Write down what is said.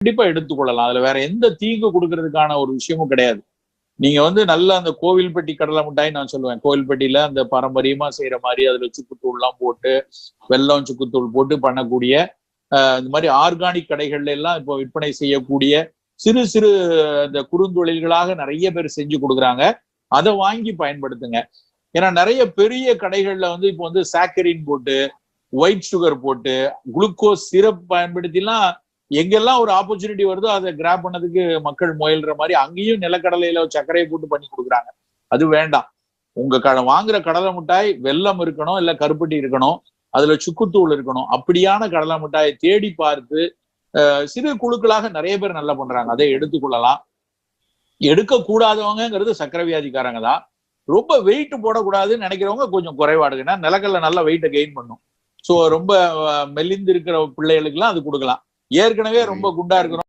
கண்டிப்பா எடுத்துக்கொள்ளலாம். அதுல வேற எந்த தீங்கு கொடுக்கறதுக்கான ஒரு விஷயமும் கிடையாது. நீங்க நல்ல அந்த கோவில்பட்டி கடலை மிட்டாய் நான் சொல்லுவேன். கோவில்பட்டியில அந்த பாரம்பரியமா செய்யற மாதிரி அதுல சுக்குத்தூள்லாம் போட்டு, வெல்லம், சுக்குத்தூள் போட்டு பண்ணக்கூடிய இந்த மாதிரி ஆர்கானிக் கடைகள்ல எல்லாம் இப்போ விற்பனை செய்யக்கூடிய சிறு சிறு இந்த குறுந்தொழில்களாக நிறைய பேர் செஞ்சு கொடுக்குறாங்க. அதை வாங்கி பயன்படுத்துங்க. ஏன்னா நிறைய பெரிய கடைகள்ல இப்போ சாக்கரின் போட்டு, ஒயிட் சுகர் போட்டு, குளுக்கோஸ் சிரப் பயன்படுத்திலாம் எங்கெல்லாம் ஒரு ஆப்பர்ச்சுனிட்டி வருதோ அதை கிராப் பண்ணதுக்கு மக்கள் முயல்ற மாதிரி அங்கேயும் நிலக்கடலையில சர்க்கரையை போட்டு பண்ணி கொடுக்குறாங்க. அது வேண்டாம். உங்க வாங்குற கடலை மிட்டாய் வெல்லம் இருக்கணும், இல்ல கருப்பட்டி இருக்கணும், அதுல சுக்குத்தூள் இருக்கணும். அப்படியான கடலை மிட்டாயை தேடி பார்த்து சிறு குழுக்களாக நிறைய பேர் நல்லா பண்றாங்க. அதை எடுத்துக்கொள்ளலாம். எடுக்க கூடாதவங்கிறது சக்கரை வியாதிக்காரங்க தான். ரொம்ப வெயிட் போடக்கூடாதுன்னு நினைக்கிறவங்க கொஞ்சம் குறைபாடுங்கன்னா நிலக்கடலை நல்லா வெயிட்டை கெயின் பண்ணும். சோ ரொம்ப மெலிந்து இருக்கிற பிள்ளைகளுக்கு எல்லாம் அது கொடுக்கலாம். ஏற்கனவே ரொம்ப குண்டா இருக்கிறோம்